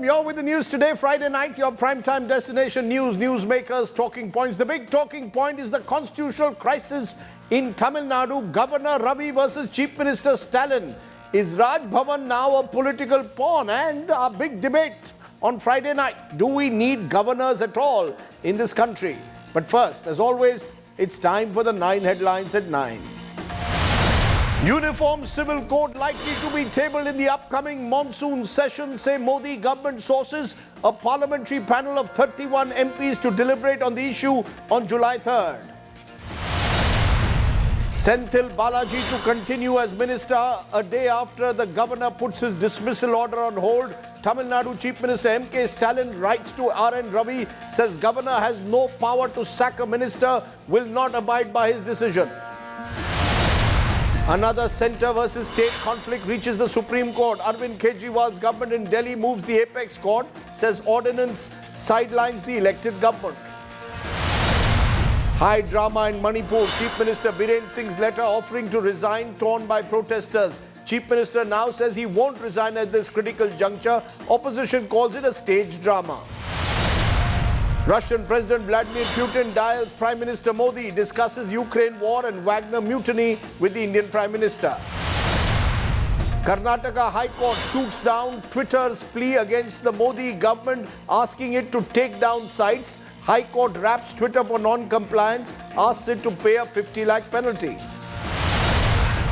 welcome. You're with the news today, Friday night, your primetime destination news, newsmakers, talking points. The big talking point is the constitutional crisis in Tamil Nadu. Governor Ravi versus Chief Minister Stalin. Is Raj Bhavan now a political pawn? And our big debate on Friday night. Do we need governors at all in this country? But first, as always, it's time for the 9 headlines at 9. Uniform Civil Code likely to be tabled in the upcoming monsoon session, say Modi government sources. A parliamentary panel of 31 MPs to deliberate on the issue on July 3rd. Senthil Balaji to continue as minister a day after the governor puts his dismissal order on hold. Tamil Nadu Chief Minister MK Stalin writes to RN Ravi, says governor has no power to sack a minister, will not abide by his decision. Another centre versus state conflict reaches the Supreme Court. Arvind Kejriwal's government in Delhi moves the apex court, says ordinance sidelines the elected government. High drama in Manipur. Chief Minister Biren Singh's letter offering to resign torn by protesters. Chief Minister now says he won't resign at this critical juncture. Opposition calls it a staged drama. Russian President Vladimir Putin dials Prime Minister Modi, discusses Ukraine war and Wagner mutiny with the Indian Prime Minister. Karnataka High Court shoots down Twitter's plea against the Modi government, asking it to take down sites. High Court wraps Twitter for non-compliance, asks it to pay a 50 lakh penalty.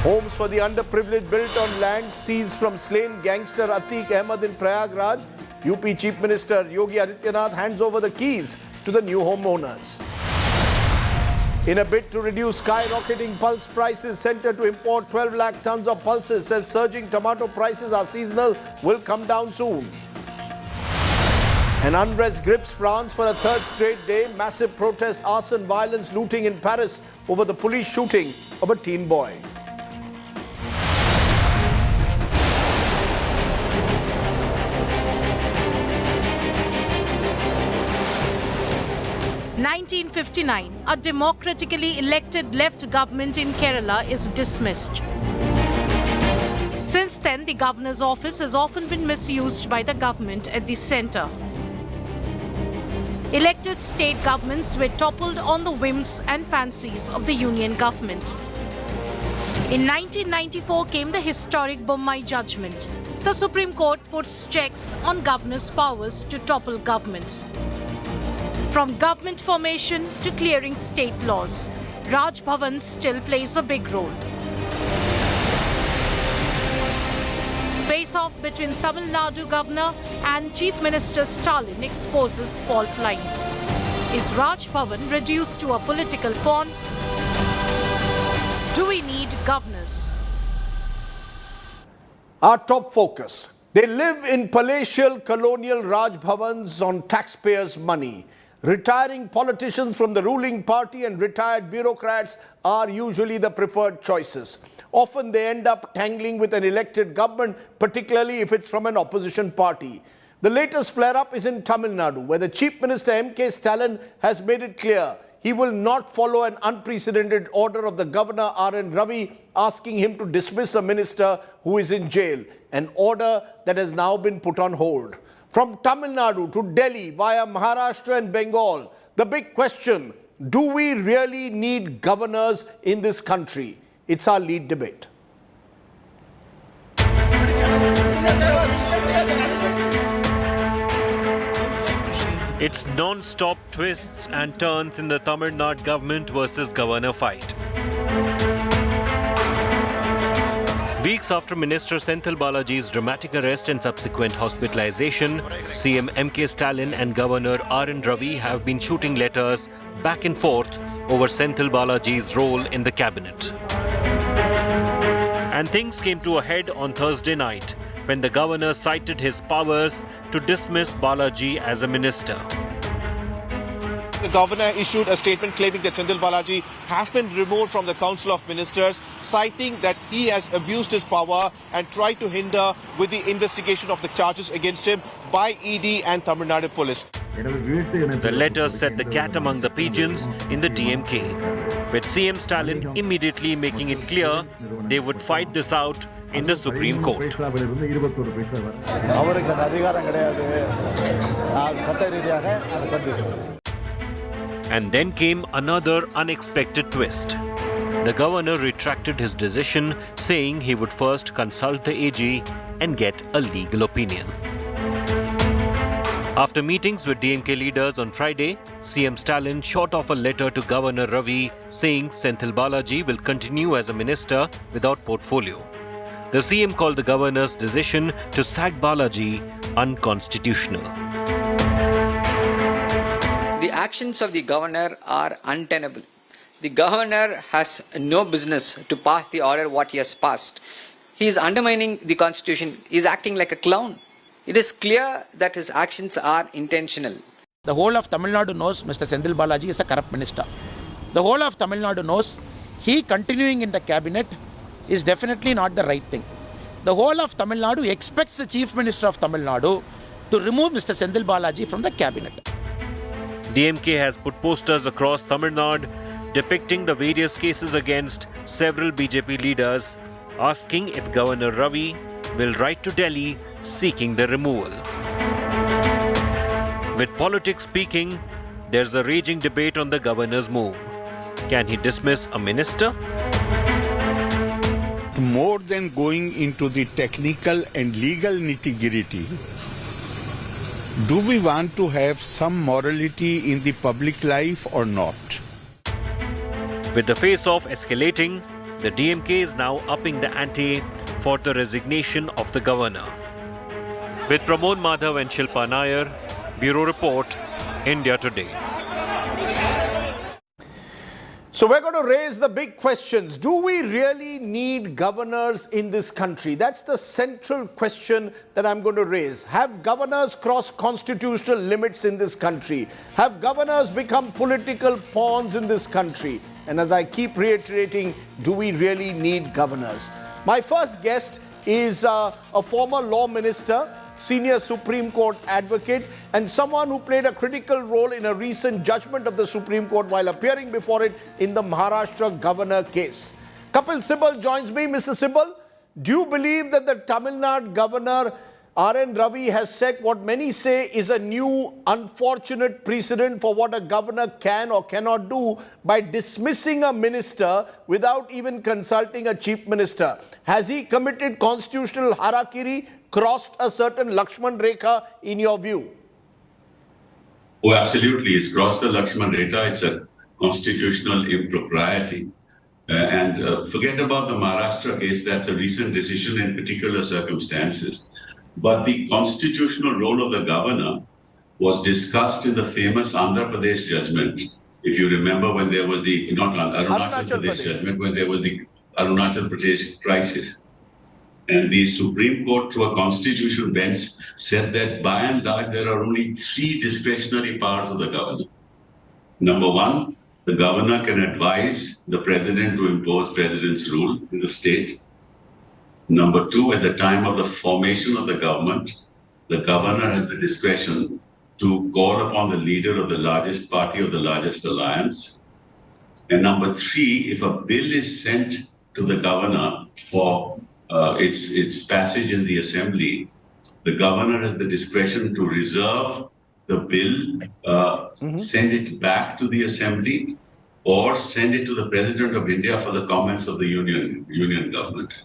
Homes for the underprivileged built on land seized from slain gangster Atiq Ahmed in Prayagraj. UP Chief Minister Yogi Adityanath hands over the keys to the new homeowners. In a bid to reduce skyrocketing pulse prices, Centre to import 12 lakh tons of pulses, says surging tomato prices are seasonal, will come down soon. And unrest grips France for a third straight day. Massive protests, arson, violence, looting in Paris over the police shooting of a teen boy. 1959, a democratically elected left government in Kerala is dismissed. Since then, the governor's office has often been misused by the government at the centre. Elected state governments were toppled on the whims and fancies of the union government. In 1994 came the historic Bommai judgment. The Supreme Court puts checks on governors' powers to topple governments. From government formation to clearing state laws, Raj Bhavan still plays a big role. Face-off between Tamil Nadu Governor and Chief Minister Stalin exposes fault lines. Is Raj Bhavan reduced to a political pawn? Do we need governors? Our top focus. They live in palatial colonial Raj Bhavans on taxpayers' money. Retiring politicians from the ruling party and retired bureaucrats are usually the preferred choices. Often they end up tangling with an elected government, particularly if it's from an opposition party. The latest flare-up is in Tamil Nadu, where the Chief Minister MK Stalin has made it clear he will not follow an unprecedented order of the Governor RN Ravi asking him to dismiss a minister who is in jail, an order that has now been put on hold. From Tamil Nadu to Delhi via Maharashtra and Bengal, the big question, do we really need governors in this country? It's our lead debate. It's non-stop twists and turns in the Tamil Nadu government versus governor fight. Weeks after Minister Senthil Balaji's dramatic arrest and subsequent hospitalization, CM MK Stalin and Governor RN Ravi have been shooting letters back and forth over Senthil Balaji's role in the cabinet. And things came to a head on Thursday night when the governor cited his powers to dismiss Balaji as a minister. The governor issued a statement claiming that Senthil Balaji has been removed from the Council of Ministers, citing that he has abused his power and tried to hinder with the investigation of the charges against him by ED and Tamil Nadu police. The letter set the cat among the pigeons in the DMK, with CM Stalin immediately making it clear they would fight this out in the Supreme Court. அவருக்கு அந்த அதிகாரம் கிடையாது. அது சட்ட ரீதியாக அதை சந்திக்கும். And then came another unexpected twist. The governor retracted his decision, saying he would first consult the AG and get a legal opinion. After meetings with DMK leaders on Friday, CM Stalin shot off a letter to Governor Ravi saying Senthil Balaji will continue as a minister without portfolio. The CM called the governor's decision to sack Balaji unconstitutional. The actions of the governor are untenable. The governor has no business to pass the order what he has passed. He is undermining the constitution. He is acting like a clown. It is clear that his actions are intentional. The whole of Tamil Nadu knows Mr. Senthil Balaji is a corrupt minister. The whole of Tamil Nadu knows he continuing in the cabinet is definitely not the right thing. The whole of Tamil Nadu expects the Chief Minister of Tamil Nadu to remove Mr. Senthil Balaji from the cabinet. DMK has put posters across Tamil Nadu depicting the various cases against several BJP leaders, asking if Governor Ravi will write to Delhi seeking the removal. With politics peaking, there's a raging debate on the governor's move. Can he dismiss a minister? More than going into the technical and legal nitty-gritty, do we want to have some morality in the public life or not? With the face-off escalating, the DMK is now upping the ante for the resignation of the governor. With Pramod Madhav and Shilpa Nair, Bureau Report, India Today. So we're going to raise the big questions. Do we really need governors in this country? That's the central question that I'm going to raise. Have governors crossed constitutional limits in this country? Have governors become political pawns in this country? And as I keep reiterating, do we really need governors? My first guest is a former law minister, senior Supreme Court advocate, and someone who played a critical role in a recent judgment of the Supreme Court while appearing before it in the Maharashtra governor case. Kapil Sibal joins me. Mr. Sibal, do you believe that the Tamil Nadu governor RN Ravi has set what many say is a new unfortunate precedent for what a governor can or cannot do by dismissing a minister without even consulting a chief minister? Has he committed constitutional harakiri, crossed a certain Lakshman Rekha in your view? Oh, absolutely. It's crossed the Lakshman Rekha. It's a constitutional impropriety. And forget about the Maharashtra case. That's a recent decision in particular circumstances. But the constitutional role of the governor was discussed in the famous Andhra Pradesh judgment. If you remember when there was the, not Arunachal Pradesh judgment, when there was the Arunachal Pradesh crisis. And the Supreme Court, through a constitutional bench, said that by and large, there are only 3 discretionary powers of the governor. Number 1, the governor can advise the president to impose president's rule in the state. Number 2, at the time of the formation of the government, the governor has the discretion to call upon the leader of the largest party or the largest alliance. And number 3, if a bill is sent to the governor for its passage in the assembly, the governor has the discretion to reserve the bill, send it back to the assembly, or send it to the president of India for the comments of the union government.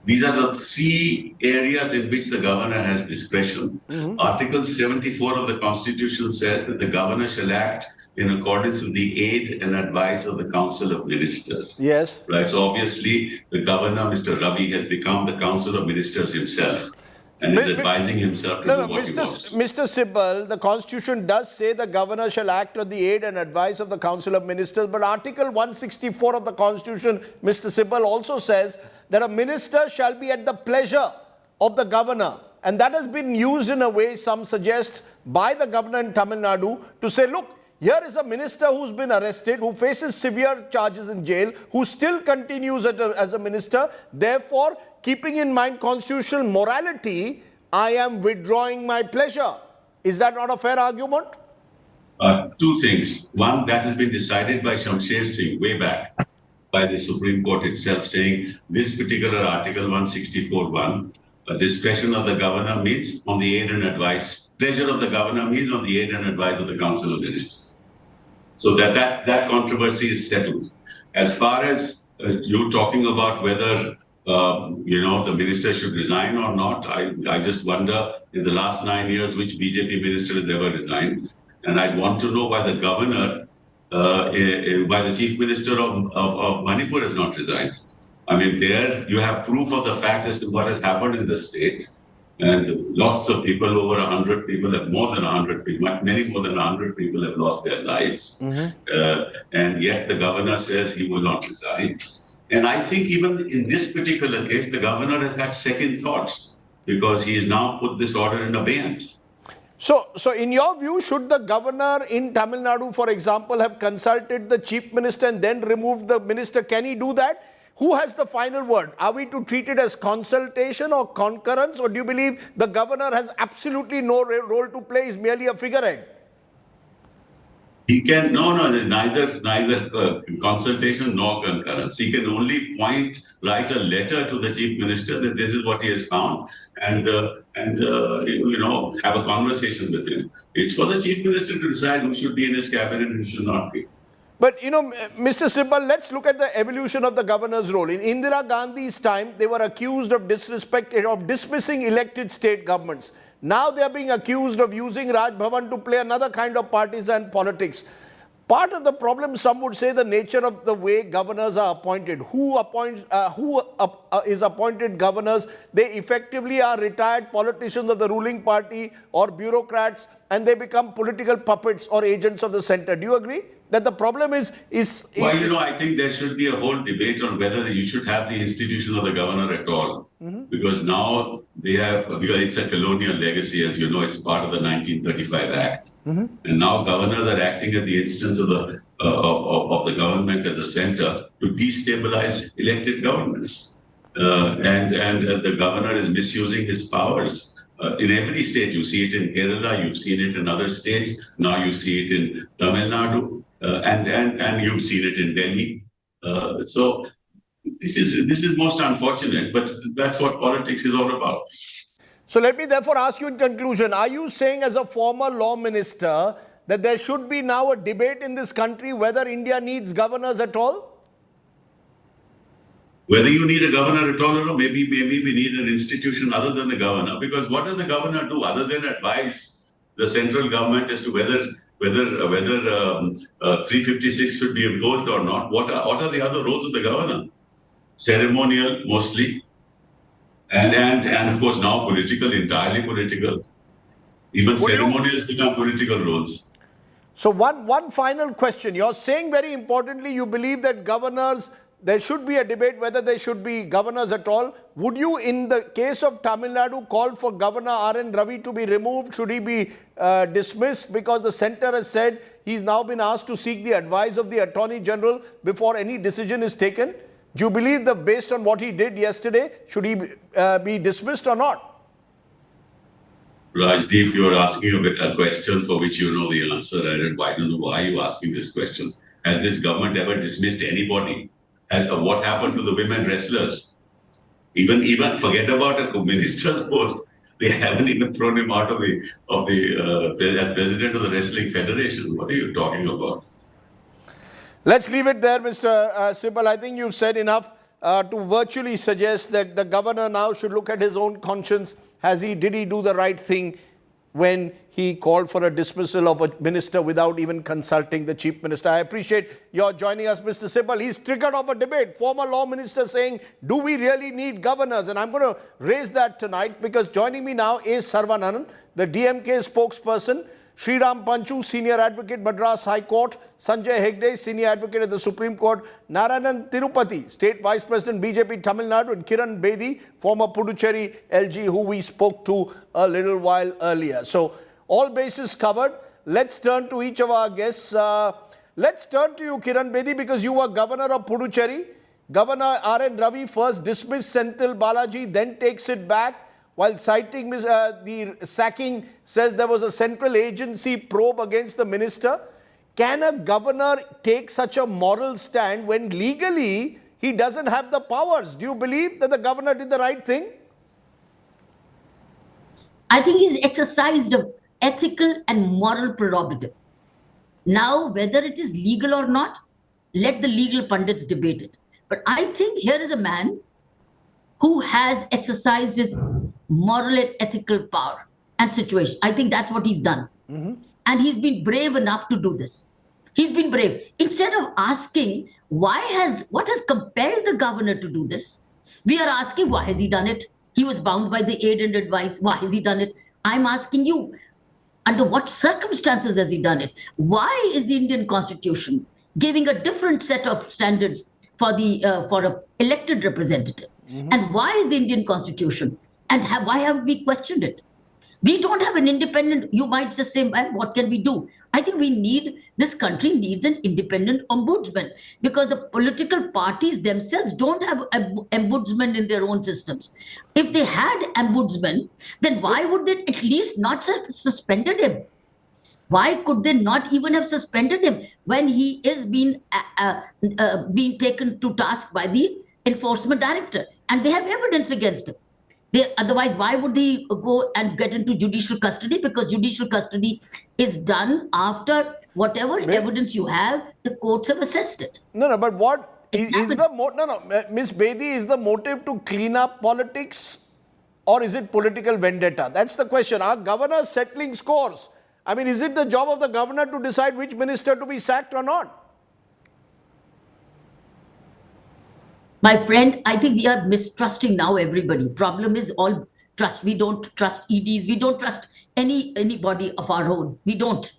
These are the 3 areas in which the governor has discretion. Article 74 of the Constitution says that the governor shall act in accordance with the aid and advice of the Council of Ministers. Yes. Right. So obviously, the governor, Mr. Ravi, has become the Council of Ministers himself and is advising himself to do what he wants. Mr. Sibal, the Constitution does say the governor shall act on the aid and advice of the Council of Ministers, but Article 164 of the Constitution, Mr. Sibal, also says that a minister shall be at the pleasure of the governor. And that has been used in a way, some suggest, by the governor in Tamil Nadu to say, look, here is a minister who's been arrested, who faces severe charges in jail, who still continues as a minister. Therefore, keeping in mind constitutional morality, I am withdrawing my pleasure. Is that not a fair argument? 2 things. One, that has been decided by Shamsher Singh way back. by the Supreme Court itself, saying this particular Article 164(1), discretion of the governor means on the aid and advice, pleasure of the governor means on the aid and advice of the Council of Ministers. So that controversy is settled. As far as you talking about whether the minister should resign or not, I just wonder in the last 9 years which BJP minister has ever resigned, and I'd want to know why the governor, why the Chief Minister of Manipur has not resigned. I mean, there you have proof of the fact as to what has happened in the state. And lots of people, over 100 people, more than 100 people, many more than 100 people have lost their lives. And yet the governor says he will not resign. And I think even in this particular case, the governor has had second thoughts because he has now put this order in abeyance. So in your view, should the governor in Tamil Nadu, for example, have consulted the chief minister and then removed the minister? Can he do that? Who has the final word? Are we to treat it as consultation or concurrence, or do you believe the governor has absolutely no role to play, is merely a figurehead? He can, neither consultation nor concurrence. He can only write a letter to the chief minister that this is what he has found and have a conversation with him. It's for the chief minister to decide who should be in his cabinet and who should not be. But, Mr. Sibal, let's look at the evolution of the governor's role. In Indira Gandhi's time, they were accused of dismissing elected state governments. Now they are being accused of using Raj Bhavan to play another kind of partisan politics. Part of the problem, some would say, the nature of the way governors are appointed. Who is appointed governors? They effectively are retired politicians of the ruling party or bureaucrats, and they become political puppets or agents of the center. Do you agree that the problem is Well, I think there should be a whole debate on whether you should have the institution of the governor at all. Because now it's a colonial legacy, as you know, it's part of the 1935 Act. And now governors are acting at the instance of the government at the center to destabilize elected governments. And the governor is misusing his powers. In every state, you see it in Kerala, you've seen it in other states, now you see it in Tamil Nadu, and you've seen it in Delhi. So this is most unfortunate, but that's what politics is all about. So let me therefore ask you in conclusion, are you saying as a former law minister that there should be now a debate in this country whether India needs governors at all? Whether you need a governor at all or not, maybe we need an institution other than the governor. Because what does the governor do other than advise the central government as to whether 356 should be imposed or not? What are the other roles of the governor? Ceremonial, mostly, and of course now political, entirely political. Even ceremonials become political roles. So one final question. You're saying very importantly, you believe that governors, there should be a debate whether there should be governors at all. Would you, in the case of Tamil Nadu, call for Governor RN Ravi to be removed? Should he be dismissed? Because the centre has said he's now been asked to seek the advice of the Attorney General before any decision is taken. Do you believe that based on what he did yesterday, should he be dismissed or not? Rajdeep, you're asking a question for which you know the answer. I don't know why you're asking this question. Has this government ever dismissed anybody? And what happened to the women wrestlers? Even forget about a minister's post. They haven't even thrown him out as president of the Wrestling Federation. What are you talking about? Let's leave it there, Mr. Sibal. I think you've said enough to virtually suggest that the governor now should look at his own conscience. Did he do the right thing when he called for a dismissal of a minister without even consulting the chief minister? I appreciate your joining us, Mr. Sibal. He's triggered off a debate. Former law minister saying, do we really need governors? And I'm going to raise that tonight because joining me now is Sarvananan, the DMK spokesperson, Sriram Panchu, Senior Advocate, Madras High Court, Sanjay Hegde, Senior Advocate at the Supreme Court, Narayanan Tirupati, State Vice President, BJP Tamil Nadu, and Kiran Bedi, former Puducherry LG, who we spoke to a little while earlier. So, all bases covered. Let's turn to each of our guests. Let's turn to you, Kiran Bedi, because you were Governor of Puducherry. Governor RN Ravi first dismissed Senthil Balaji, then takes it back. While citing the sacking, says there was a central agency probe against the minister. can a governor take such a moral stand when legally he doesn't have the powers? Do you believe that the governor did the right thing? I think he's exercised an ethical and moral prerogative. Now, whether it is legal or not, let the legal pundits debate it. But I think here is a man who has exercised his moral and ethical power and situation. I think that's what he's done. And he's been brave enough to do this. He's been brave. Instead of asking what has compelled the governor to do this, we are asking why has he done it? He was bound by the aid and advice. Why has he done it? I'm asking you, under what circumstances has he done it? Why is the Indian Constitution giving a different set of standards for an elected representative? And why is the Indian Constitution? And why haven't we questioned it? We don't have an independent, you might just say, what can we do? I think this country needs an independent ombudsman, because the political parties themselves don't have ombudsman in their own systems. If they had ombudsman, then why would they at least not have suspended him? Why could they not even have suspended him when he is being taken to task by the enforcement director and they have evidence against him? Otherwise, why would he go and get into judicial custody? Because judicial custody is done after whatever evidence you have, the courts have assessed it. No, but what is Ms. Bedi, is the motive to clean up politics, or is it political vendetta? That's the question. Are governors settling scores? I mean, is it the job of the governor to decide which minister to be sacked or not? My friend, I think we are mistrusting now everybody. Problem is all trust. We don't trust EDs. We don't trust anybody of our own. We don't.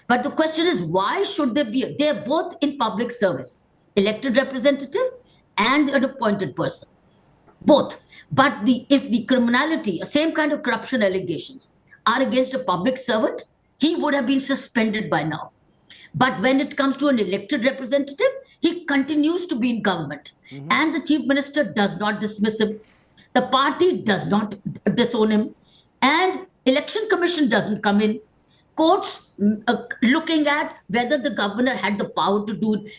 But the question is, why should they be? They're both in public service, elected representative and an appointed person, both. But if the criminality, same kind of corruption allegations are against a public servant, he would have been suspended by now. But when it comes to an elected representative, he continues to be in government. And the chief minister does not dismiss him. The party does not disown him. And election commission doesn't come in. Courts looking at whether the governor had the power to do it.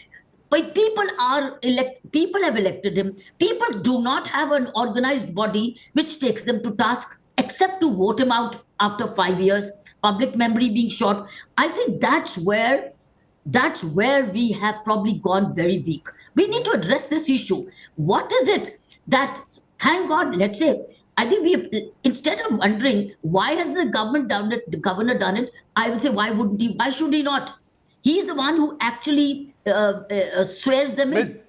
But people have elected him. People do not have an organized body which takes them to task except to vote him out after 5 years, public memory being short. I think that's where we have probably gone very weak. We need to address this issue. What is it that, thank God, let's say, I think instead of wondering why has the government done it, the governor done it, I would say, why wouldn't he? Why should he not? He's the one who actually swears them in.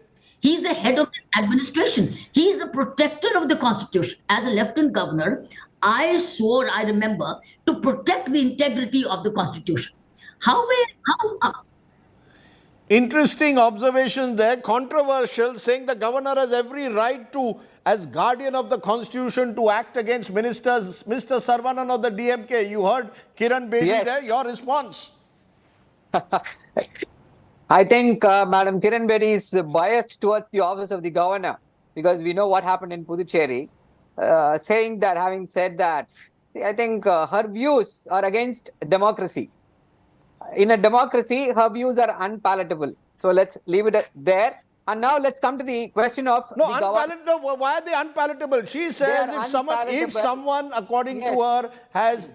He's the head of the administration. He's the protector of the Constitution. As a lieutenant governor, I swore, I remember, to protect the integrity of the Constitution. Interesting observations there, controversial, saying the governor has every right to, as guardian of the constitution, to act against ministers. Mr. Sarvanan of the DMK, you heard Kiran Bedi there, your response? I think Madam Kiran Bedi is biased towards the office of the governor, because we know what happened in Puducherry. Having said that, I think her views are against democracy. In a democracy, her views are unpalatable. So let's leave it there. And now let's come to the question of unpalatable. Why are they unpalatable? She says if someone, according to her, has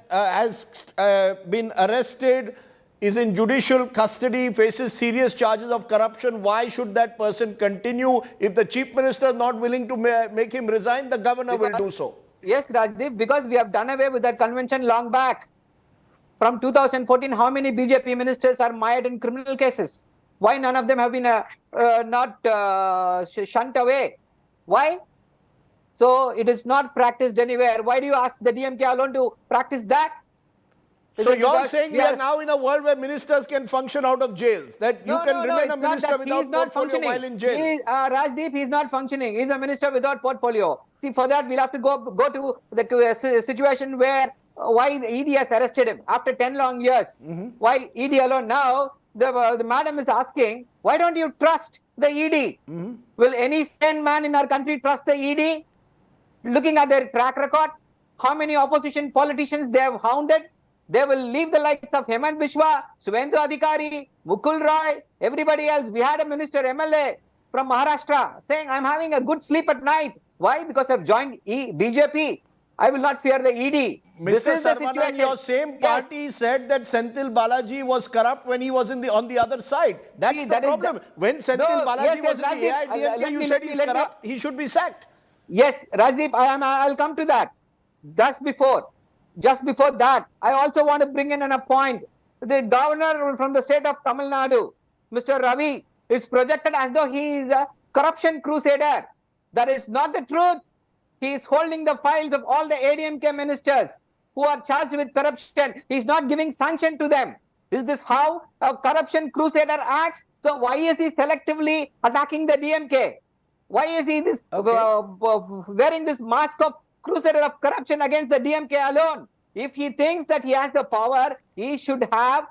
been arrested, is in judicial custody, faces serious charges of corruption, why should that person continue? If the chief minister is not willing to make him resign, the governor will do so. Yes, Rajdeep, because we have done away with that convention long back. From 2014, how many BJP ministers are mired in criminal cases? Why none of them have been shunned away? Why? So it is not practiced anywhere. Why do you ask the DMK alone to practice that? So you're saying we are now in a world where ministers can function out of jails, that you can remain a minister without portfolio while in jail? Rajdeep, he's not functioning. He's a minister without portfolio. See, for that, we'll have to go to the situation where why the ED has arrested him after 10 long years. Why ED alone? Now, the madam is asking, why don't you trust the ED? Will any sane man in our country trust the ED? Looking at their track record, how many opposition politicians they have hounded, They will leave the likes of Hemant Bishwa, Suvendu Adhikari, Mukul Roy, everybody else. We had a minister MLA from Maharashtra saying, I'm having a good sleep at night. Why? Because I've joined BJP. I will not fear the ED. Mr. Saravanan, your same party said that Senthil Balaji was corrupt when he was on the other side. That's the problem. When Senthil Balaji was in the AIDMK, you said he's corrupt. He should be sacked. Yes, Rajdeep, I'll come to that. Just before that, I also want to bring in a point. The governor from the state of Tamil Nadu, Mr. Ravi, is projected as though he is a corruption crusader. That is not the truth. He is holding the files of all the ADMK ministers who are charged with corruption. He is not giving sanction to them. Is this how a corruption crusader acts? So why is he selectively attacking the DMK? Why is he wearing this mask of crusader of corruption against the DMK alone? If he thinks that he has the power, he should have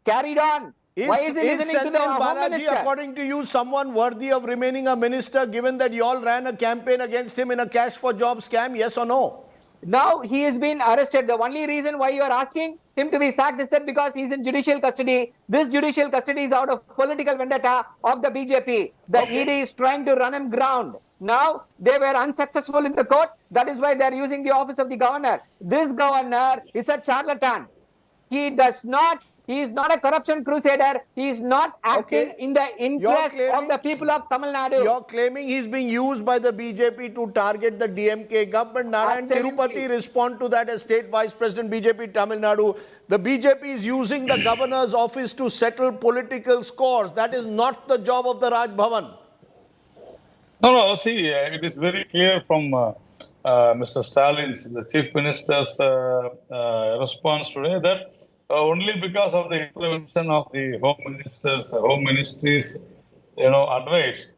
carried on. Why is he listening to the Home Balaji, Minister? according to you, someone worthy of remaining a minister, given that you all ran a campaign against him in a cash for job scam? Yes or no? Now he has been arrested. The only reason why you are asking him to be sacked is that because he is in judicial custody. This judicial custody is out of political vendetta of the BJP. The ED is trying to run him ground. Now they were unsuccessful in the court. That is why they are using the office of the governor. This governor is a charlatan. He is not a corruption crusader. He is not acting in the interest of the people of Tamil Nadu. You're claiming he's being used by the BJP to target the DMK government. Narayan Tirupati respond to that as State Vice President BJP Tamil Nadu. The BJP is using the governor's office to settle political scores. That is not the job of the Raj Bhavan. No, see, it is very clear from Mr. Stalin's, the Chief Minister's response today that only because of the intervention of the Home Ministry's, advice,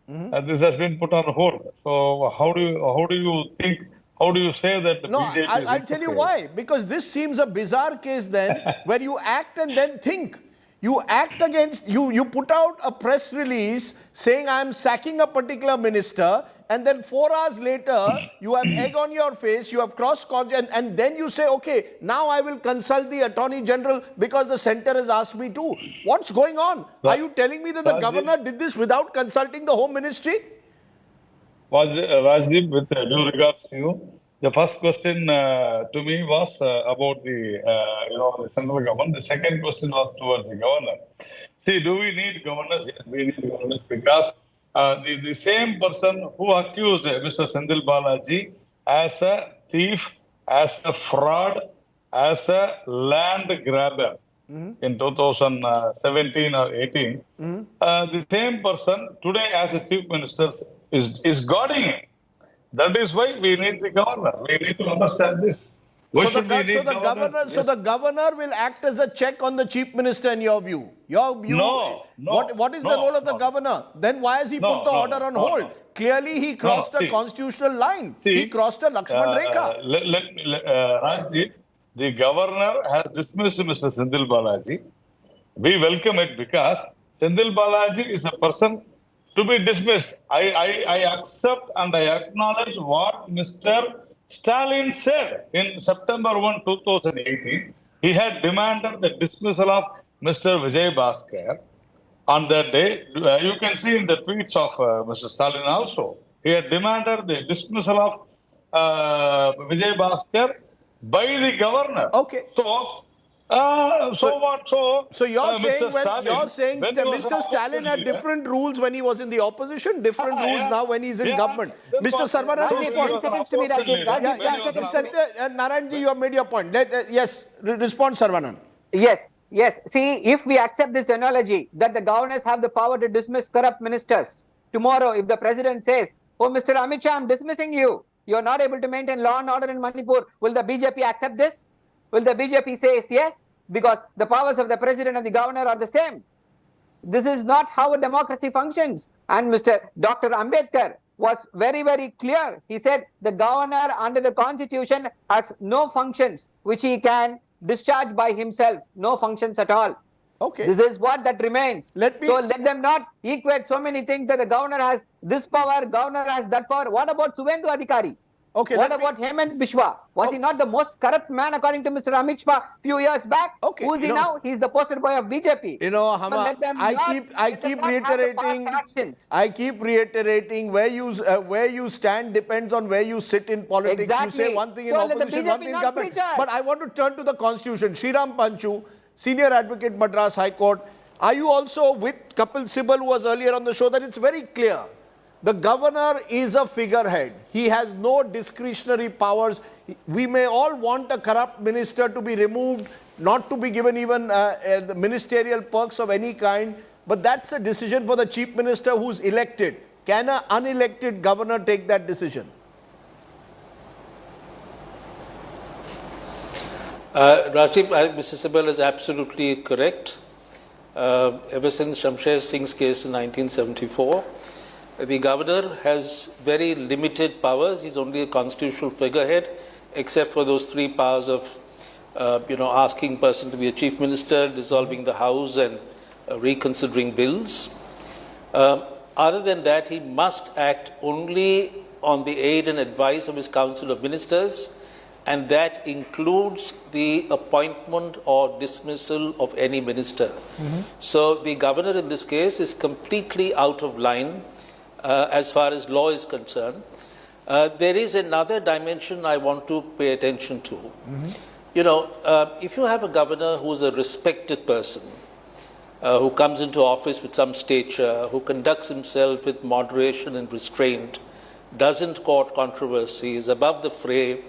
this has been put on hold. So how do you think? How do you say that the BJP I'll tell you why. Because this seems a bizarre case then, where you act and then think. You act against, you put out a press release saying I am sacking a particular minister, and then 4 hours later, you have egg on your face, you have and then you say, okay, now I will consult the Attorney General because the centre has asked me to. What's going on? Are you telling me that the governor did this without consulting the Home Ministry? Rajdeep, with due regards to you, the first question to me was about the central government. The second question was towards the governor. See, do we need governors? Yes, we need governors because the same person who accused Mr. Senthil Balaji as a thief, as a fraud, as a land grabber in 2017 or 18, the same person today as a chief minister is guarding him. That is why we need the governor. We need to understand this. So the governor will act as a check on the chief minister in your view. No. What is the role of the governor? Then why has he put the order on hold? Clearly he crossed a constitutional line. He crossed a Lakshman Rekha. Rajdeep, the governor has dismissed Mr. Senthil Balaji. We welcome it because Senthil Balaji is a person to be dismissed. I accept and I acknowledge what Mr. Stalin said in September 1, 2018. He had demanded the dismissal of Mr. Vijay Bhaskar. On that day, you can see in the tweets of Mr. Stalin also, he had demanded the dismissal of Vijay Bhaskar by the governor. Okay. So you're saying that Mr. Stalin had different rules when he was in the opposition, different rules now when he's in government. Mr. Saravanan, Narayanji, you have made your point. Yes, respond, Saravanan. Yes. See, if we accept this analogy that the governors have the power to dismiss corrupt ministers, tomorrow if the president says, oh, Mr. Amit Shah, I'm dismissing you. You're not able to maintain law and order in Manipur. Will the BJP accept this? Will the BJP say yes? Because the powers of the president and the governor are the same. This is not how a democracy functions. And Dr. Ambedkar was very, very clear. He said the governor under the constitution has no functions which he can discharge by himself. No functions at all. Okay. This is what that remains. So let them not equate so many things that the governor has this power, governor has that power. What about Suvendu Adhikari? Okay. What about Hemant Bishwa? Was he not the most corrupt man according to Mr. Amit Shah few years back? Okay, Who is he now? He's the poster boy of BJP. You know, But Hama, let them I not- keep let them not have the reiterating. past actions. I keep reiterating where you stand depends on where you sit in politics. You say Exactly. one thing in So let the opposition, BJP one thing in not government. preach us. But I want to turn to the Constitution. Sriram Panchu, Senior Advocate, Madras High Court. Are you also with Kapil Sibal, who was earlier on the show, that it's very clear? The governor is a figurehead. He has no discretionary powers. We may all want a corrupt minister to be removed, not to be given even the ministerial perks of any kind, but that's a decision for the chief minister who's elected. Can an unelected governor take that decision? Rajdeep, Mr. Sibal is absolutely correct. Ever since Shamsher Singh's case in 1974, the governor has very limited powers. He's only a constitutional figurehead, except for those three powers of, asking person to be a chief minister, dissolving the house, and reconsidering bills. Other than that, he must act only on the aid and advice of his council of ministers, and that includes the appointment or dismissal of any minister. So the governor in this case is completely out of line as far as law is concerned. There is another dimension I want to pay attention to. If you have a governor who's a respected person, who comes into office with some stature, who conducts himself with moderation and restraint, doesn't court controversy, is above the fray,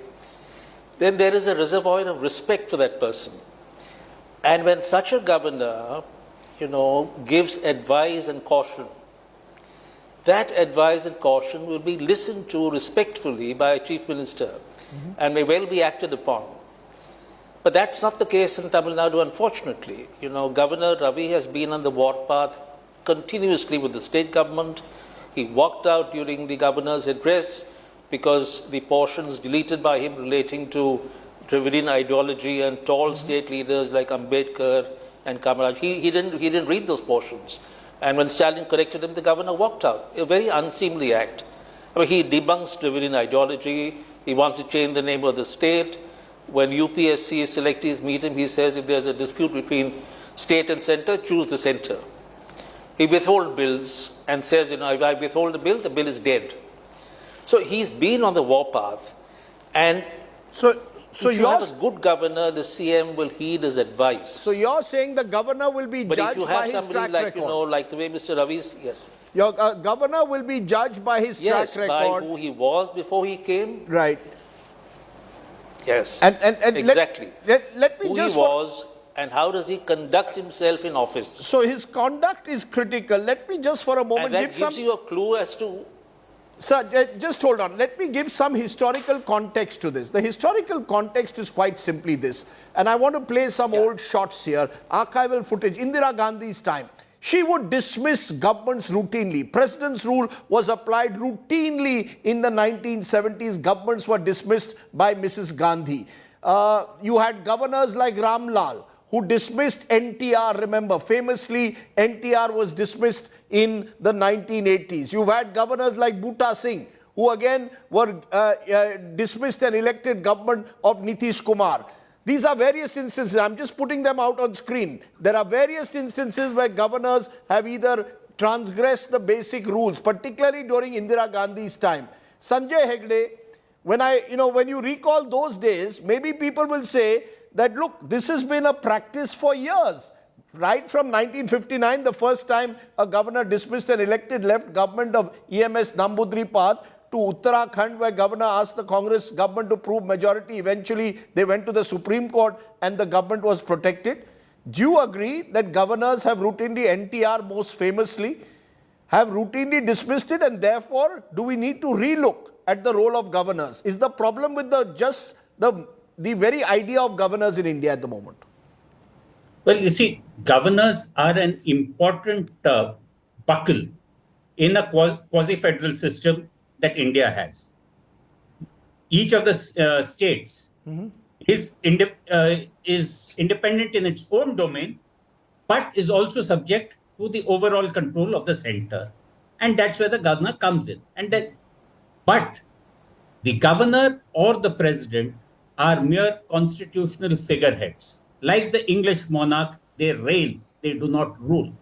then there is a reservoir of respect for that person. And when such a governor, gives advice and caution, that advice and caution will be listened to respectfully by a chief minister and may well be acted upon. But that's not the case in Tamil Nadu, unfortunately. Governor Ravi has been on the warpath continuously with the state government. He walked out during the governor's address because the portions deleted by him relating to Dravidian ideology and tall state leaders like Ambedkar and Kamaraj, he didn't read those portions. And when Stalin corrected him, the governor walked out. A very unseemly act. He debunks Dravidian ideology. He wants to change the name of the state. When UPSC selectees meet him, he says if there's a dispute between state and center, choose the center. He withholds bills and says, if I withhold the bill is dead. So he's been on the warpath. And so if you have a good governor, the CM will heed his advice. So you're saying the governor will be judged by his track record? Like the way Mr. Ravi's, yes. Your governor will be judged by his track record? By who he was before he came. Right. Yes. And exactly. Let me who just... he was and how does he conduct himself in office. So his conduct is critical. Let me just for a moment and that gives you a clue as to... Sir, just hold on. Let me give some historical context to this. The historical context is quite simply this. And I want to play some old shots here. Archival footage. Indira Gandhi's time. She would dismiss governments routinely. President's rule was applied routinely in the 1970s. Governments were dismissed by Mrs. Gandhi. You had governors like Ram Lal who dismissed NTR. Remember, famously, NTR was dismissed in the 1980s. You've had governors like Bhutta Singh, who again were dismissed and elected government of Nitish Kumar. These are various instances. I'm just putting them out on screen. There are various instances where governors have either transgressed the basic rules, particularly during Indira Gandhi's time. Sanjay Hegde, when you recall those days, maybe people will say that, look, this has been a practice for years. Right from 1959, the first time a governor dismissed an elected left government of EMS Nambudripad, to Uttarakhand, where governor asked the Congress government to prove majority. Eventually, they went to the Supreme Court and the government was protected. Do you agree that governors have routinely, NTR most famously, have routinely dismissed it, and therefore, do we need to relook at the role of governors? Is the problem with the very idea of governors in India at the moment? Well, you see, governors are an important buckle in a quasi-federal system that India has. Each of the states is independent in its own domain, but is also subject to the overall control of the center. And that's where the governor comes in. But The governor or the president are mere constitutional figureheads. Like the English monarch, they reign, they do not rule.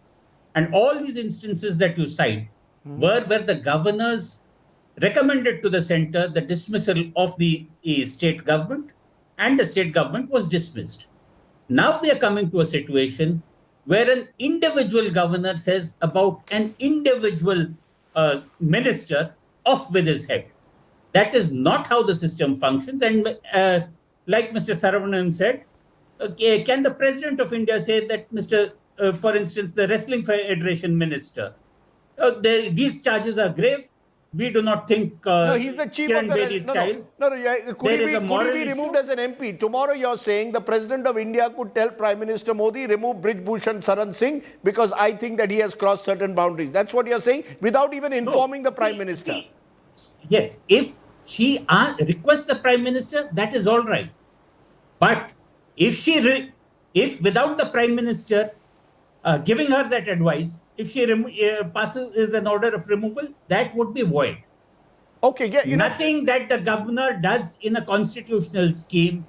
And all these instances that you cite were where the governors recommended to the center the dismissal of the state government, and the state government was dismissed. Now we are coming to a situation where an individual governor says about an individual minister off with his head. That is not how the system functions. And like Mr. Saravanan said, can the president of India say that for instance, the Wrestling Federation minister, these charges are grave? We do not think no, he's the chief Kiran of the Bedi's child. Could he be removed as an MP? Tomorrow you're saying the President of India could tell Prime Minister Modi, remove Brij Bhushan Saran Singh because I think that he has crossed certain boundaries. That's what you're saying without even informing the Prime Minister. Yes, if she requests the Prime Minister, that is all right. But if if without the Prime Minister giving her that advice, if she passes an order of removal, that would be void. Okay, yeah, nothing that the governor does in a constitutional scheme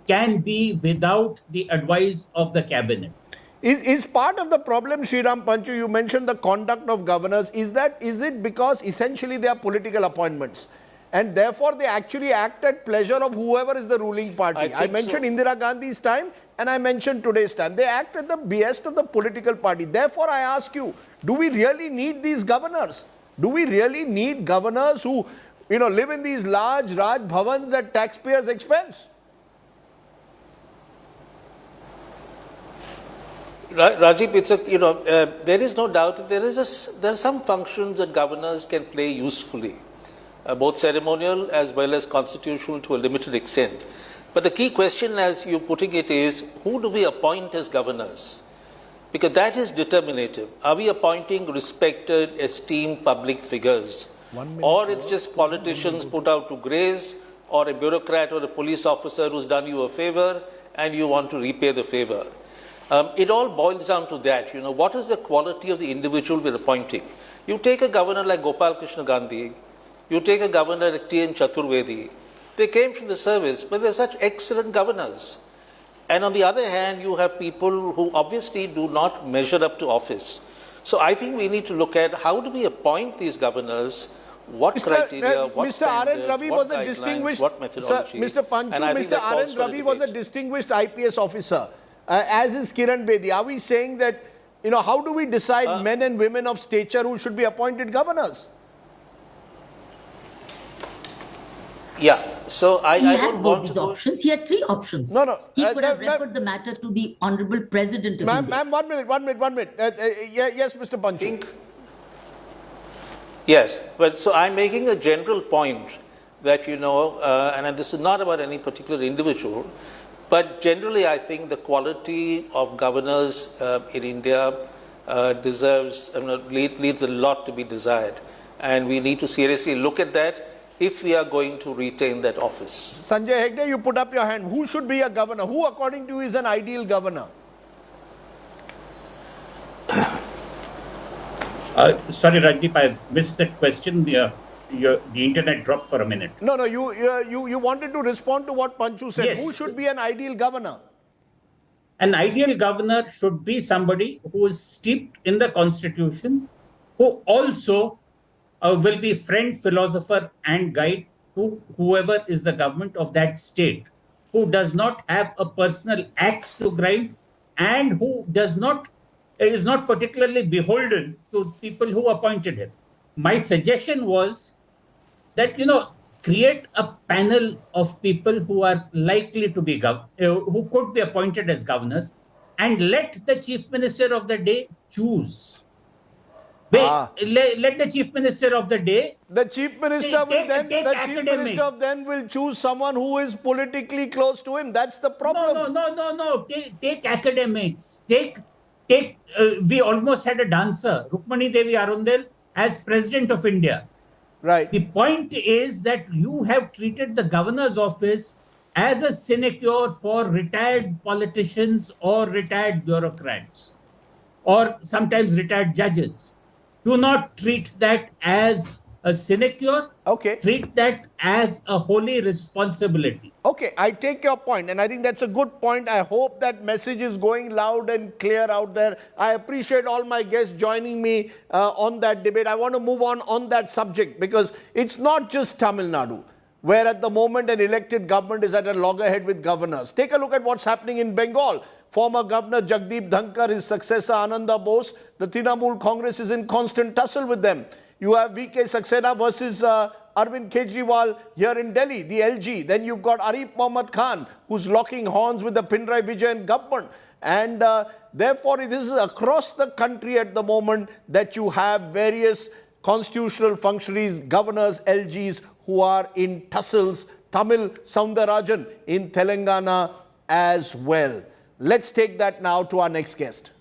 can be without the advice of the cabinet. Is part of the problem, Sriram Panchu, you mentioned the conduct of governors, is it because essentially they are political appointments and therefore they actually act at pleasure of whoever is the ruling party? I mentioned Indira Gandhi's time and I mentioned today's time. They act at the behest of the political party. Therefore, I ask you, do we really need these governors? Do we really need governors who, live in these large Raj Bhavans at taxpayers' expense? Rajdeep, it's there is no doubt that there are some functions that governors can play usefully, both ceremonial as well as constitutional to a limited extent. But the key question, as you're putting it, is who do we appoint as governors? Because that is determinative. Are we appointing respected, esteemed public figures? Or it's just politicians put out to graze, or a bureaucrat or a police officer who's done you a favor and you want to repay the favor? It all boils down to that. What is the quality of the individual we're appointing? You take a governor like Gopal Krishna Gandhi, you take a governor like T.N. Chaturvedi. They came from the service, but they're such excellent governors. And on the other hand, you have people who obviously do not measure up to office. So I think we need to look at how do we appoint these governors, what criteria, what Mr. RN Ravi was a distinguished, what methodology. Mr. Panchu, Mr. RN Ravi was a distinguished IPS officer, as is Kiran Bedi. Are we saying that, how do we decide men and women of stature who should be appointed governors? Yeah, so I He don't had want both to his options. He had 3 options. No. He could have referred the matter to the Honorable President of India. Ma'am, 1 minute. Yes, Mr. Panchu. Yes, but so I'm making a general point that, and this is not about any particular individual, but generally I think the quality of governors in India leaves a lot to be desired. And we need to seriously look at that if we are going to retain that office. Sanjay Hegde, you put up your hand. Who should be a governor? Who, according to you, is an ideal governor? Sorry, Rajdeep, I've missed that question. The internet dropped for a minute. No, you wanted to respond to what Panchu said. Yes. Who should be an ideal governor? An ideal governor should be somebody who is steeped in the constitution, who also will be friend, philosopher and guide to whoever is the government of that state, who does not have a personal axe to grind and who is not particularly beholden to people who appointed him. My suggestion was that, create a panel of people who are likely to be, who could be appointed as governors, and let the chief minister of the day choose. Let the chief minister of the day. The chief minister will choose someone who is politically close to him. That's the problem. No. Take academics. We almost had a dancer, Rukmani Devi Arundel, as president of India. Right. The point is that you have treated the governor's office as a sinecure for retired politicians or retired bureaucrats or sometimes retired judges. Do not treat that as a sinecure. Okay. Treat that as a holy responsibility. Okay, I take your point, and I think that's a good point. I hope that message is going loud and clear out there. I appreciate all my guests joining me on that debate. I want to move on that subject because it's not just Tamil Nadu, where at the moment an elected government is at a loggerhead with governors. Take a look at what's happening in Bengal. Former Governor Jagdeep Dhankar, his successor Ananda Bose, the Trinamool Congress is in constant tussle with them. You have VK Saxena versus Arvind Kejriwal here in Delhi, the LG. Then you've got Arif Mohammad Khan, who's locking horns with the Pinarayi Vijayan government. And therefore, it is across the country at the moment that you have various constitutional functionaries, governors, LGs, who are in tussles. Tamil Soundarajan in Telangana as well. Let's take that now to our next guest.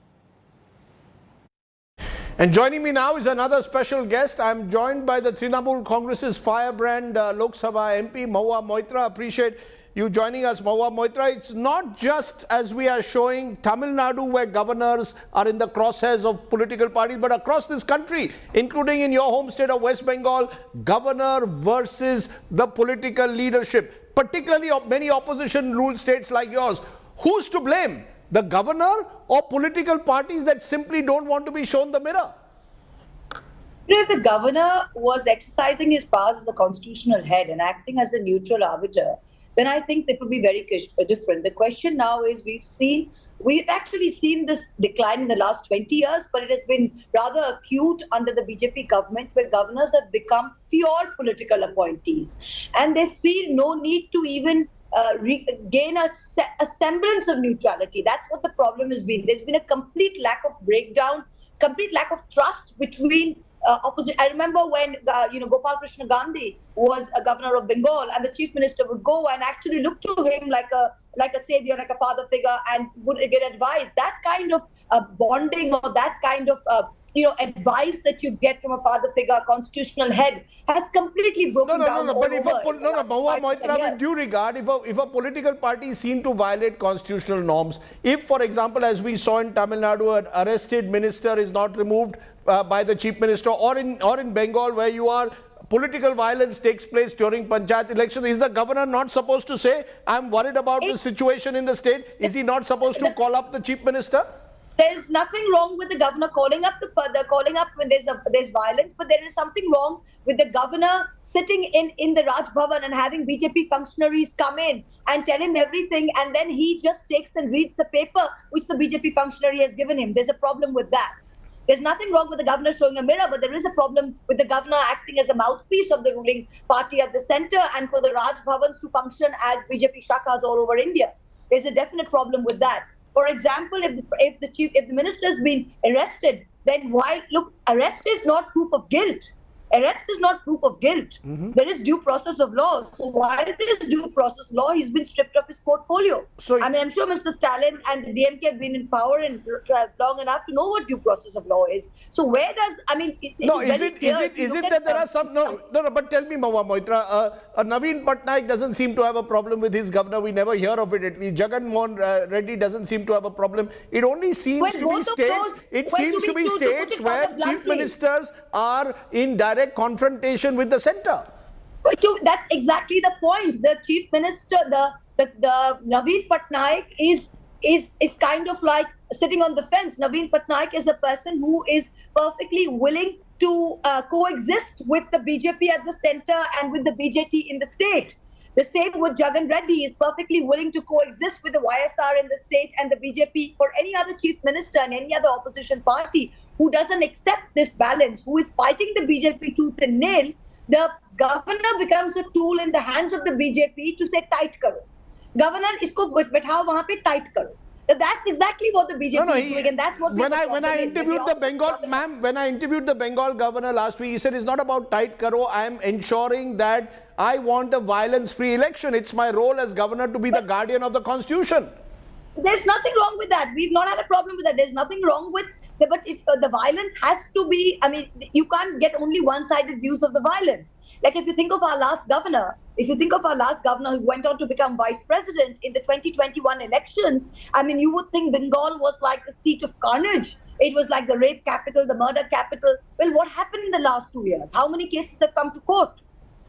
And joining me now is another special guest. I'm joined by the Trinamool Congress's firebrand Lok Sabha MP, Mahua Moitra. Appreciate you joining us, Mahua Moitra. It's not just, as we are showing, Tamil Nadu, where governors are in the crosshairs of political parties, but across this country, including in your home state of West Bengal, governor versus the political leadership, particularly of many opposition-ruled states like yours. Who's to blame? The governor or political parties that simply don't want to be shown the mirror? If the governor was exercising his powers as a constitutional head and acting as a neutral arbiter, then I think it would be very different. The question now is we've actually seen this decline in the last 20 years, but it has been rather acute under the BJP government, where governors have become pure political appointees. And they feel no need to even gain a semblance of neutrality. That's what the problem has been. There's been a complete lack of breakdown, complete lack of trust between opposite. I remember when Gopal Krishna Gandhi was a governor of Bengal, and the chief minister would go and actually look to him like a savior, like a father figure, and would get advice. That kind of bonding, or that kind of advice that you get from a father figure, a constitutional head, has completely broken down. But if Mahua Moitra, with due regard, if a political party is seen to violate constitutional norms, if, for example, as we saw in Tamil Nadu, an arrested minister is not removed by the chief minister, or in Bengal, where you are, political violence takes place during panchayat elections, is the governor not supposed to say, I'm worried about the situation in the state? Is he not supposed to call up the chief minister? There's nothing wrong with the governor calling up when there's violence, but there is something wrong with the governor sitting in the Raj Bhavan and having BJP functionaries come in and tell him everything, and then he just takes and reads the paper which the BJP functionary has given him. There's a problem with that. There's nothing wrong with the governor showing a mirror, but there is a problem with the governor acting as a mouthpiece of the ruling party at the center, and for the Raj Bhavans to function as BJP shakhas all over India. There's a definite problem with that. For example, if the minister has been arrested, then arrest is not proof of guilt. Arrest is not proof of guilt. There is due process of law. So while there is due process law, he's been stripped of his portfolio. I'm sure Mr. Stalin and the DMK have been in power long enough to know what due process of law is. So where does, is it that there are some, but tell me, Mahua Moitra, Naveen Patnaik doesn't seem to have a problem with his governor. We never hear of it. At least Jagan Mohan Reddy doesn't seem to have a problem. It only seems to be states, where chief ministers are in direct confrontation with the center. That's exactly the point. The chief minister, the Naveen Patnaik is kind of like sitting on the fence. Naveen Patnaik is a person who is perfectly willing to coexist with the BJP at the center and with the BJP in the state. The same with Jagan Reddy. He is perfectly willing to coexist with the YSR in the state and the BJP for any other chief minister and any other opposition party who doesn't accept this balance, who is fighting the BJP tooth and nail. The governor becomes a tool in the hands of the BJP to say tight karo. Governor, isko bethao wahan pe tight karo. That's exactly what the BJP is doing, and that's what. When I interviewed the Bengal governor last week, he said it's not about tight karo. I am ensuring that I want a violence-free election. It's my role as governor to be the guardian of the constitution. There's nothing wrong with that. We've not had a problem with that. There's nothing wrong with. But the violence has to be, you can't get only one-sided views of the violence. Like if you think of our last governor who went on to become vice president in the 2021 elections, you would think Bengal was like the seat of carnage. it was like the rape capital, the murder capital. Well, what happened in the last 2 years? How many cases have come to court?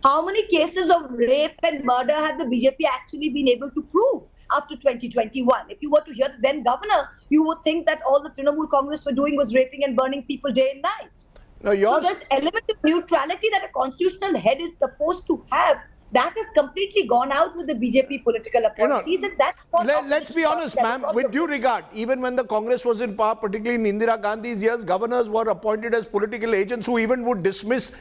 How many cases of rape and murder have the BJP actually been able to prove after 2021? If you were to hear the then governor, you would think that all the Trinamool Congress were doing was raping and burning people day and night. No, so that element of neutrality that a constitutional head is supposed to have, that has completely gone out with the BJP political appointees, and that's what... Let's be honest, ma'am, with due regard, even when the Congress was in power, particularly in Indira Gandhi's years, governors were appointed as political agents who even would dismiss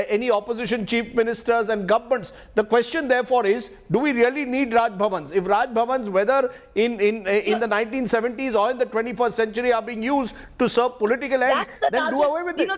any opposition chief ministers and governments. The question, therefore, is, do we really need Raj Bhavans? If Raj Bhavans, whether in the 1970s or in the 21st century, are being used to serve political ends, then do away with it.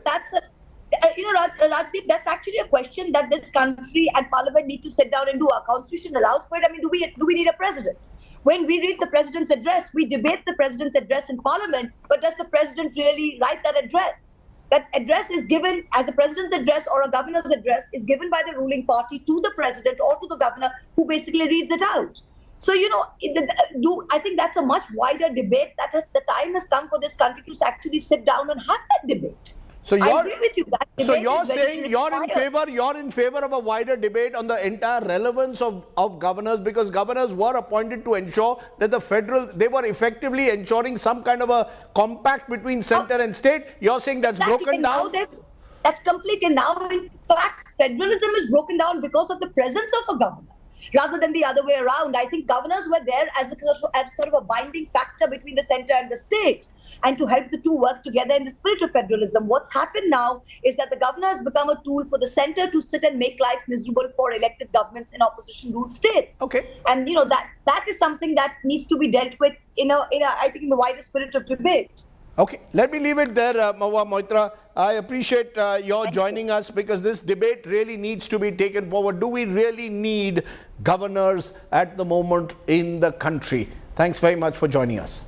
Rajdeep, that's actually a question that this country and Parliament need to sit down and do. Our Constitution allows for it. I mean, do we need a president? When we read the President's address, we debate the President's address in Parliament, but does the President really write that address? That address is given as a President's address or a Governor's address is given by the ruling party to the President or to the Governor, who basically reads it out. So, I think that's a much wider debate. The time has come for this country to actually sit down and have that debate. So I agree with you. So you're saying you're in favor of a wider debate on the entire relevance of governors, because governors were appointed to ensure that they were effectively ensuring some kind of a compact between centre and state. You're saying that's broken down? That's complete. And now, in fact, federalism is broken down because of the presence of a governor, rather than the other way around. I think governors were there as sort of a binding factor between the centre and the state, and to help the two work together in the spirit of federalism. What's happened now is that the governor has become a tool for the centre to sit and make life miserable for elected governments in opposition-ruled states. Okay. And that is something that needs to be dealt with I think in the wider spirit of debate. Okay, let me leave it there, Mahua Moitra. I appreciate your joining us, because this debate really needs to be taken forward. Do we really need governors at the moment in the country? Thanks very much for joining us.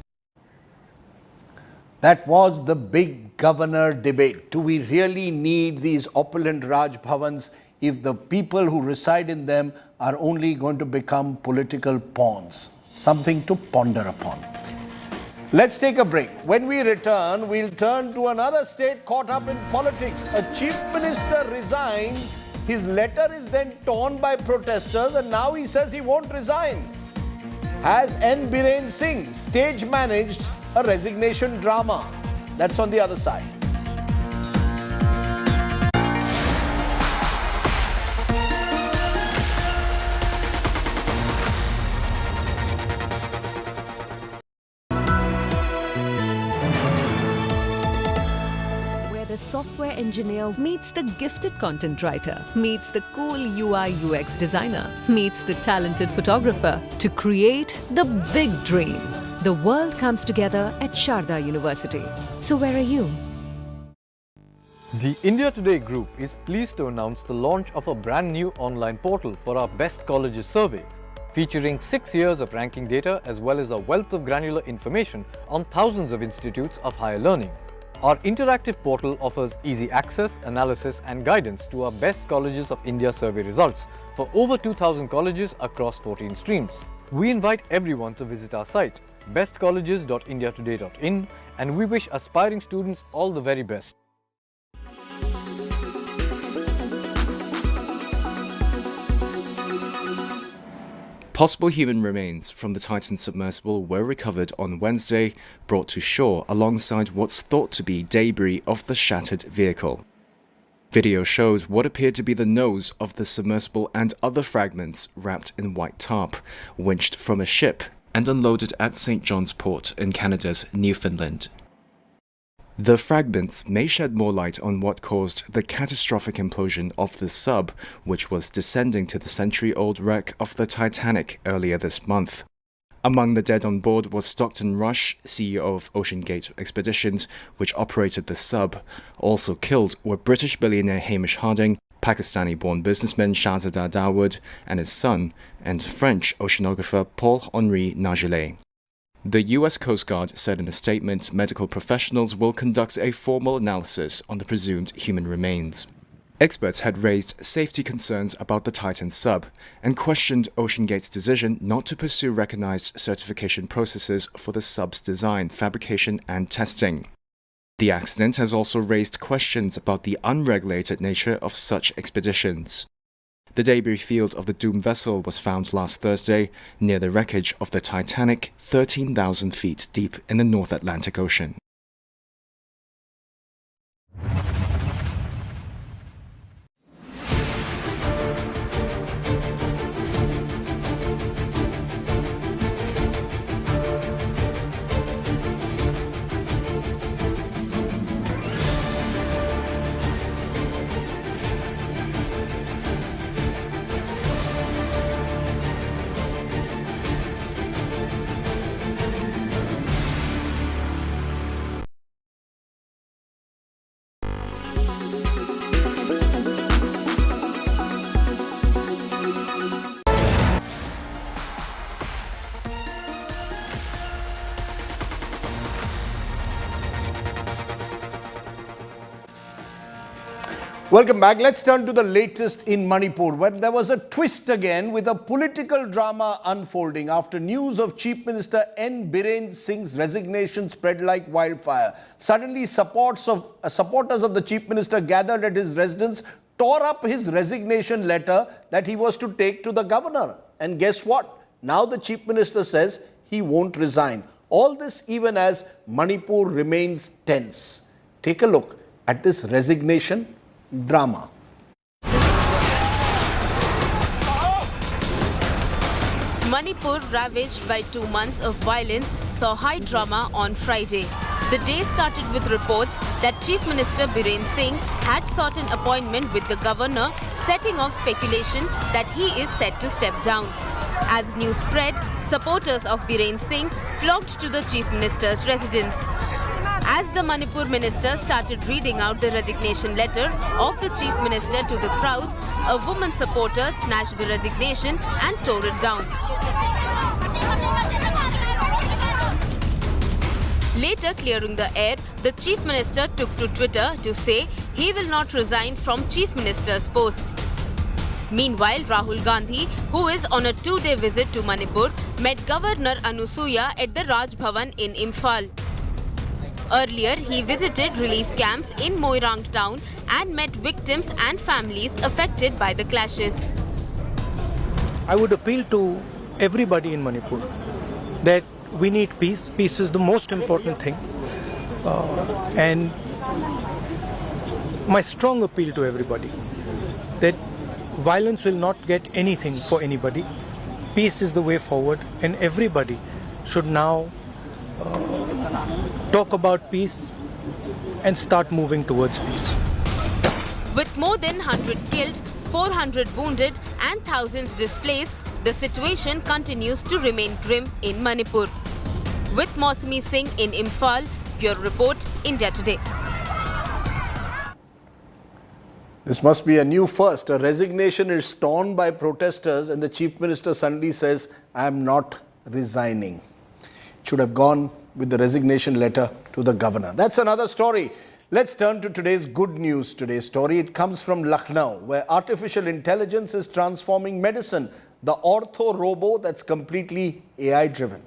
That was the big governor debate. Do we really need these opulent Raj Bhavans if the people who reside in them are only going to become political pawns? Something to ponder upon. Let's take a break. When we return, we'll turn to another state caught up in politics. A chief minister resigns. His letter is then torn by protesters, and now he says he won't resign. Has N. Biren Singh stage managed a resignation drama? That's on the other side. The software engineer meets the gifted content writer, meets the cool UI UX designer, meets the talented photographer to create the big dream. The world comes together at Sharda University. So where are you? The India Today Group is pleased to announce the launch of a brand new online portal for our Best Colleges survey, featuring 6 years of ranking data as well as a wealth of granular information on thousands of institutes of higher learning. Our interactive portal offers easy access, analysis and guidance to our Best Colleges of India survey results for over 2,000 colleges across 14 streams. We invite everyone to visit our site, bestcolleges.indiatoday.in, and we wish aspiring students all the very best. Possible human remains from the Titan submersible were recovered on Wednesday, brought to shore alongside what's thought to be debris of the shattered vehicle. Video shows what appeared to be the nose of the submersible and other fragments wrapped in white tarp, winched from a ship and unloaded at St. John's Port in Canada's Newfoundland. The fragments may shed more light on what caused the catastrophic implosion of the sub, which was descending to the century-old wreck of the Titanic earlier this month. Among the dead on board was Stockton Rush, CEO of OceanGate Expeditions, which operated the sub. Also killed were British billionaire Hamish Harding, Pakistani-born businessman Shahzada Dawood and his son, and French oceanographer Paul-Henri Nargeolet. The US Coast Guard said in a statement medical professionals will conduct a formal analysis on the presumed human remains. Experts had raised safety concerns about the Titan sub and questioned OceanGate's decision not to pursue recognized certification processes for the sub's design, fabrication and testing. The accident has also raised questions about the unregulated nature of such expeditions. The debris field of the doomed vessel was found last Thursday near the wreckage of the Titanic, 13,000 feet deep in the North Atlantic Ocean. Welcome back. Let's turn to the latest in Manipur, where there was a twist again with a political drama unfolding after news of Chief Minister N. Biren Singh's resignation spread like wildfire. Suddenly, supporters of the Chief Minister gathered at his residence, tore up his resignation letter that he was to take to the governor. And guess what? Now the Chief Minister says he won't resign. All this even as Manipur remains tense. Take a look at this resignation drama. Manipur, ravaged by 2 months of violence, saw high drama on Friday. The day started with reports that Chief Minister Biren Singh had sought an appointment with the governor, setting off speculation that he is set to step down. As news spread, supporters of Biren Singh flocked to the Chief Minister's residence. As the Manipur minister started reading out the resignation letter of the Chief Minister to the crowds, a woman supporter snatched the resignation and tore it down. Later clearing the air, the Chief Minister took to Twitter to say he will not resign from Chief Minister's post. Meanwhile, Rahul Gandhi, who is on a 2-day visit to Manipur, met Governor Anusuya at the Raj Bhavan in Imphal. Earlier, he visited relief camps in Moirang town and met victims and families affected by the clashes. I would appeal to everybody in Manipur that we need peace. Peace is the most important thing. And my strong appeal to everybody that violence will not get anything for anybody. Peace is the way forward, and everybody should now talk about peace and start moving towards peace. With more than 100 killed, 400 wounded and thousands displaced, the situation continues to remain grim in Manipur. With Mausami Singh in Imphal, Bureau Report, India Today. This must be a new first. A resignation is torn by protesters and the Chief Minister suddenly says, I am not resigning. Should have gone with the resignation letter to the governor. That's another story. Let's turn to today's good news. Today's story, it comes from Lucknow, where artificial intelligence is transforming medicine. The ortho robo that's completely AI driven.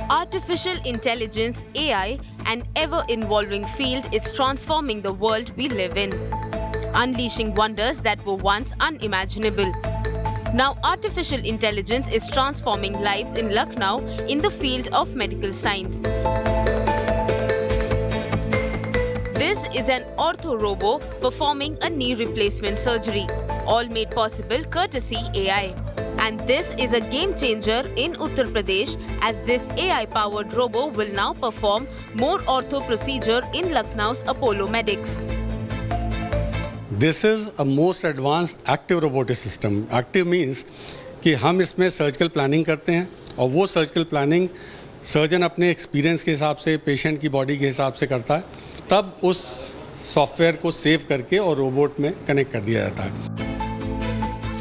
Artificial intelligence, AI, an ever-evolving field, is transforming the world we live in, unleashing wonders that were once unimaginable. Now, artificial intelligence is transforming lives in Lucknow in the field of medical science. This is an ortho robo performing a knee replacement surgery, all made possible courtesy AI. And this is a game changer in Uttar Pradesh, as this AI-powered robo will now perform more ortho procedure in Lucknow's Apollo Medics. This is a most advanced active robotic system. Active means कि हम इसमें surgical planning करते हैं और वो surgical planning surgeon अपने experience के हिसाब से पेशेंट की बॉडी के हिसाब से करता है, तब उस सॉफ्टवेयर को सेव करके और रोबोट में कनेक्ट कर दिया जाता है.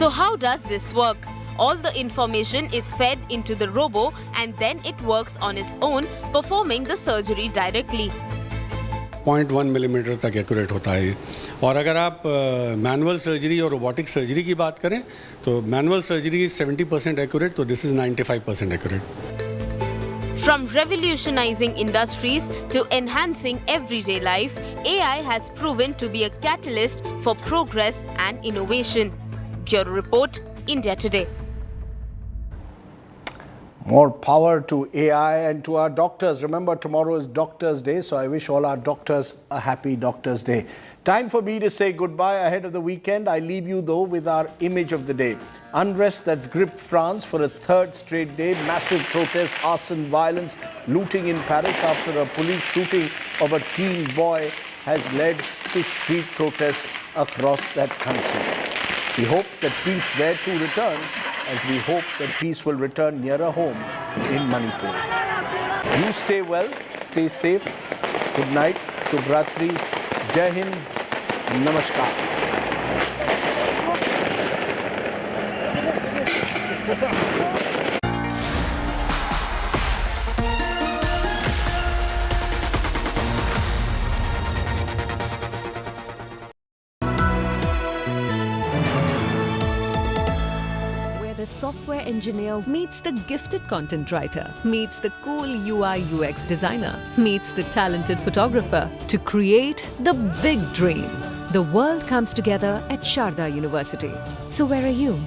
So how does this work? All the information is fed into the robo and then it works on its own, performing the surgery directly. 0.1 millimetre तक एक्यूरेट होता है ये। और अगर आप मैनुअल सर्जरी और रोबोटिक सर्जरी की बात करें तो मैनुअल सर्जरी 70% एक्यूरेट, तो this is 95% accurate. From revolutionizing industries to enhancing everyday life, AI has proven to be a catalyst for progress and innovation. Bureau Report, India Today. More power to AI and to our doctors. Remember, tomorrow is Doctors' Day, so I wish all our doctors a happy Doctors' Day. Time for me to say goodbye ahead of the weekend. I leave you, though, with our image of the day. Unrest that's gripped France for a third straight day. Massive protests, arson, violence, looting in Paris after a police shooting of a teen boy has led to street protests across that country. We hope that peace there too returns, as we hope that peace will return nearer home in Manipur. You stay well, stay safe. Good night, Shubh Ratri, Jai Hind, Namaskar. The software engineer meets the gifted content writer, meets the cool UI UX designer, meets the talented photographer to create the big dream. The world comes together at Sharda University. So where are you?